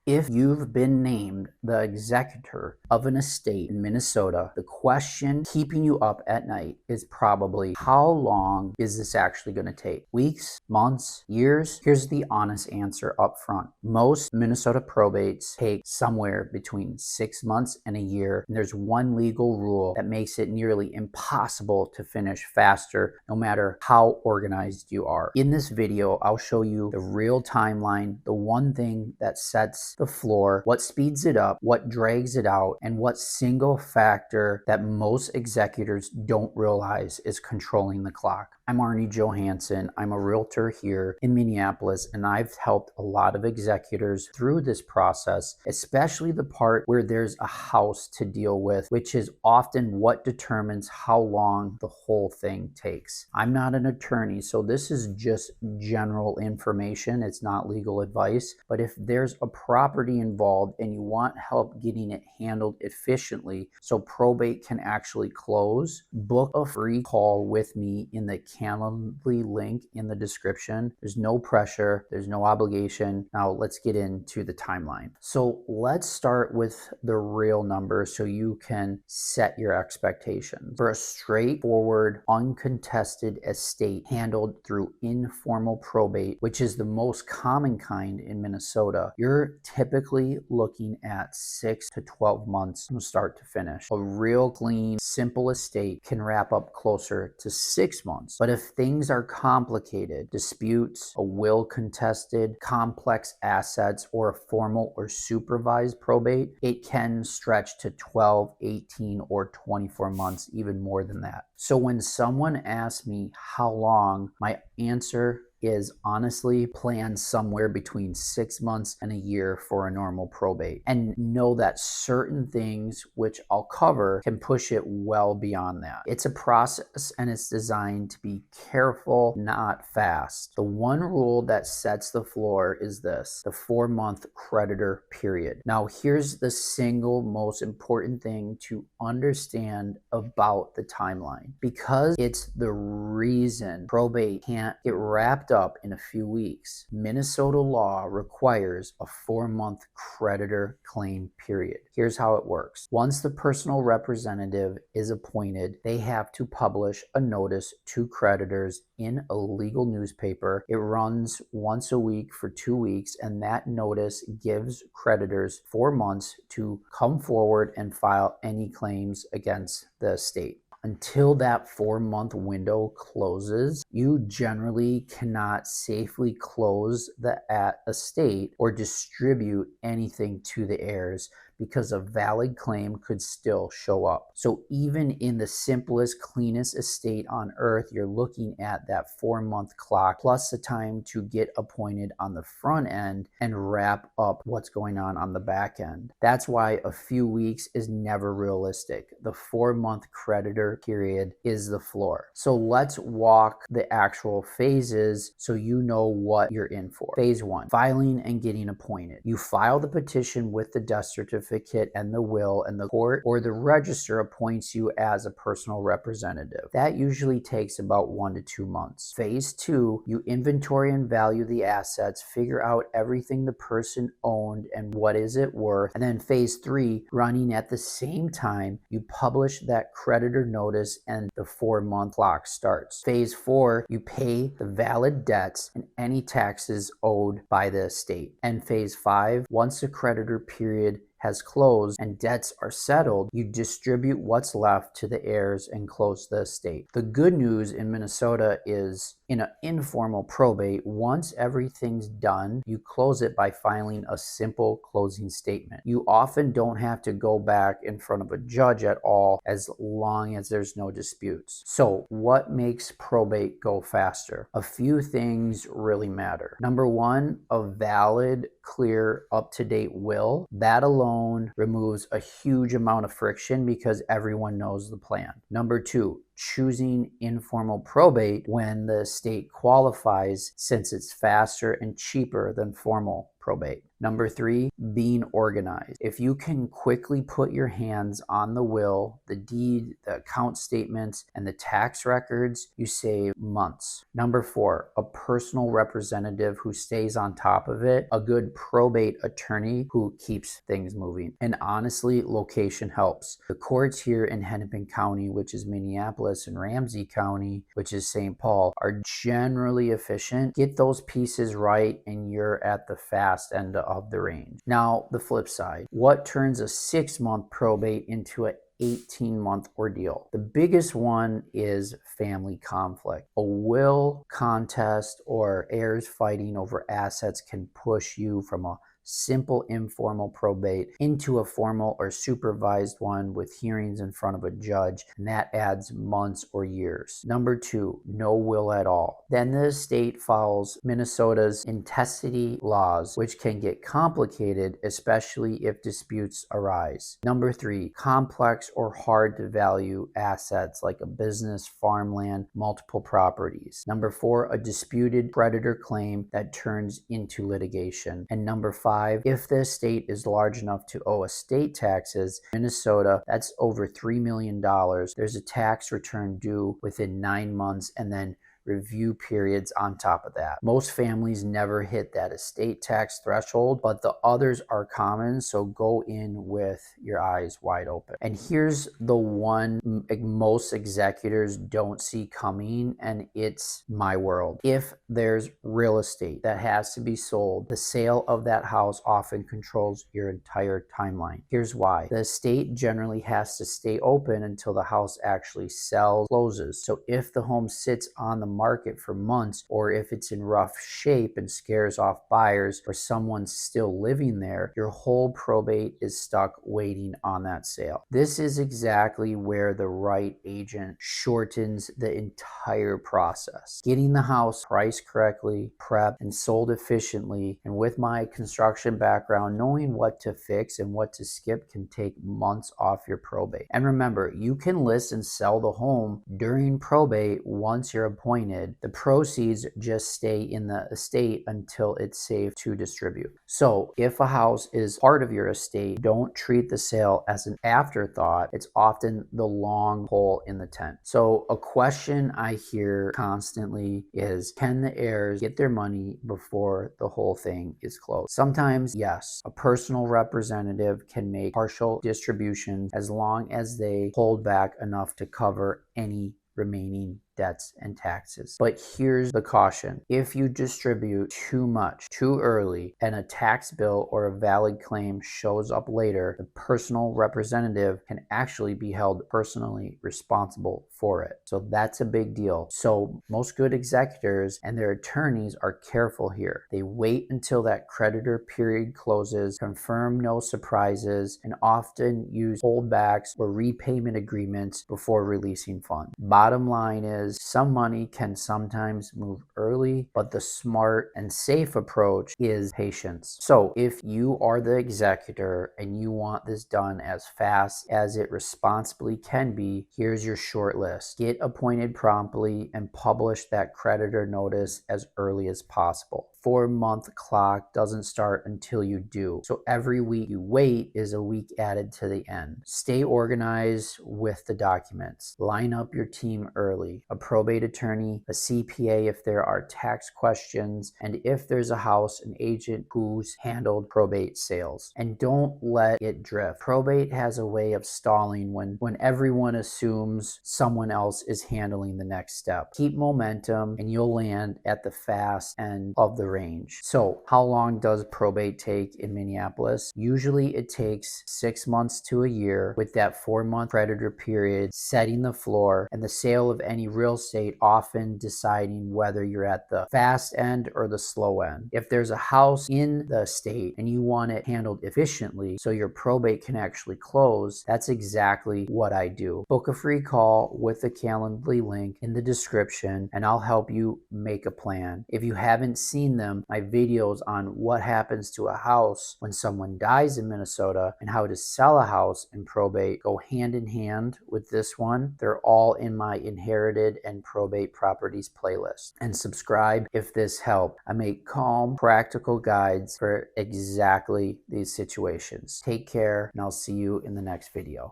If you've been named the executor of an estate in Minnesota, the question keeping you up at night is probably, how long is this actually going to take? Weeks, months, years? Here's the honest answer up front. Most Minnesota probates take somewhere between 6 months and a year. And there's one legal rule that makes it nearly impossible to finish faster, no matter how organized you are. In this video, I'll show you the real timeline, the one thing that sets the floor, what speeds it up, what drags it out, and what single factor that most executors don't realize is controlling the clock. I'm Arne Johansson. I'm a realtor here in Minneapolis, and I've helped a lot of executors through this process, especially the part where there's a house to deal with, which is often what determines how long the whole thing takes. I'm not an attorney, so this is just general information. It's not legal advice, but if there's a property involved and you want help getting it handled efficiently so probate can actually close, book a free call with me in the Calendly link in the description. There's no pressure, there's no obligation. Now let's get into the timeline. So let's start with the real numbers so you can set your expectations. For a straightforward, uncontested estate handled through informal probate, which is the most common kind in Minnesota, you're typically looking at 6 to 12 months from start to finish. A real clean, simple estate can wrap up closer to 6 months. But if things are complicated, disputes, a will contested, complex assets, or a formal or supervised probate, it can stretch to 12, 18, or 24 months, even more than that. So when someone asks me how long, my answer is honestly plan somewhere between 6 months and a year for a normal probate, and know that certain things, which I'll cover, can push it well beyond that. It's a process and it's designed to be careful, not fast. The one rule that sets the floor is this: the 4-month creditor period. Now here's the single most important thing to understand about the timeline, because it's the reason probate can't get wrapped up in a few weeks. Minnesota law requires a 4-month creditor claim period. Here's how it works. Once the personal representative is appointed, they have to publish a notice to creditors in a legal newspaper. It runs once a week for 2 weeks, and that notice gives creditors 4 months to come forward and file any claims against the estate. Until that 4-month window closes, you generally cannot safely close the estate or distribute anything to the heirs, because a valid claim could still show up. So even in the simplest, cleanest estate on earth, you're looking at that 4-month clock plus the time to get appointed on the front end and wrap up what's going on the back end. That's why a few weeks is never realistic. The 4-month creditor period is the floor. So let's walk the actual phases so you know what you're in for. Phase 1, filing and getting appointed. You file the petition with the death certificate and the will, and the court or the register appoints you as a personal representative. That usually takes about 1 to 2 months. Phase 2, you inventory and value the assets, figure out everything the person owned and what is it worth. And then phase 3, running at the same time, you publish that creditor notice and the 4-month clock starts. Phase 4, you pay the valid debts and any taxes owed by the estate. And phase 5, once the creditor period has closed and debts are settled, you distribute what's left to the heirs and close the estate. The good news in Minnesota is, in an informal probate, once everything's done, you close it by filing a simple closing statement. You often don't have to go back in front of a judge at all, as long as there's no disputes. So what makes probate go faster? A few things really matter. Number 1, a valid, clear, up-to-date will. That alone removes a huge amount of friction because everyone knows the plan. Number 2, choosing informal probate when the estate qualifies, since it's faster and cheaper than formal probate. Number 3, being organized. If you can quickly put your hands on the will, the deed, the account statements, and the tax records, you save months. Number 4, a personal representative who stays on top of it, a good probate attorney who keeps things moving. And honestly, location helps. The courts here in Hennepin County, which is Minneapolis, and Ramsey County, which is St. Paul, are generally efficient. Get those pieces right and you're at the fast end of the range. Now, the flip side. What turns a 6-month probate into an 18-month ordeal? The biggest one is family conflict. A will contest or heirs fighting over assets can push you from a simple informal probate into a formal or supervised one with hearings in front of a judge, and that adds months or years. Number 2, no will at all. Then the estate follows Minnesota's intestacy laws, which can get complicated, especially if disputes arise. Number 3, complex or hard to value assets like a business, farmland, multiple properties. Number 4, a disputed creditor claim that turns into litigation. And number 5, if the estate is large enough to owe estate taxes, Minnesota, that's over $3 million. There's a tax return due within 9 months and then review periods on top of that. Most families never hit that estate tax threshold, but the others are common, so go in with your eyes wide open. And here's the one most executors don't see coming, and it's my world. If there's real estate that has to be sold, the sale of that house often controls your entire timeline. Here's why. The estate generally has to stay open until the house actually sells, closes. So if the home sits on the market for months, or if it's in rough shape and scares off buyers, or someone's still living there, your whole probate is stuck waiting on that sale. This is exactly where the right agent shortens the entire process. Getting the house priced correctly, prepped, and sold efficiently, and with my construction background, knowing what to fix and what to skip can take months off your probate. And remember, you can list and sell the home during probate once you're appointed. The proceeds just stay in the estate until it's safe to distribute. So if a house is part of your estate, don't treat the sale as an afterthought. It's often the long pole in the tent. So a question I hear constantly is, can the heirs get their money before the whole thing is closed? Sometimes, yes. A personal representative can make partial distributions as long as they hold back enough to cover any remaining debts and taxes. But here's the caution. If you distribute too much too early and a tax bill or a valid claim shows up later, the personal representative can actually be held personally responsible for it. So that's a big deal. So most good executors and their attorneys are careful here. They wait until that creditor period closes, confirm no surprises, and often use holdbacks or repayment agreements before releasing funds. Bottom line is, some money can sometimes move early, but the smart and safe approach is patience. So if you are the executor and you want this done as fast as it responsibly can be, here's your short list. Get appointed promptly and publish that creditor notice as early as possible. 4-month clock doesn't start until you do. So every week you wait is a week added to the end. Stay organized with the documents. Line up your team early. A probate attorney, a CPA if there are tax questions, and if there's a house, an agent who's handled probate sales. And don't let it drift. Probate has a way of stalling when everyone assumes someone else is handling the next step. Keep momentum and you'll land at the fast end of the range. So how long does probate take in Minneapolis? Usually it takes 6 months to a year, with that 4-month creditor period setting the floor and the sale of any real estate often deciding whether you're at the fast end or the slow end. If there's a house in the state and you want it handled efficiently so your probate can actually close, that's exactly what I do. Book a free call with the Calendly link in the description and I'll help you make a plan. If you haven't seen them them. My videos on what happens to a house when someone dies in Minnesota and how to sell a house in probate go hand in hand with this one. They're all in my inherited and probate properties playlist. And subscribe if this helped. I make calm, practical guides for exactly these situations. Take care, and I'll see you in the next video.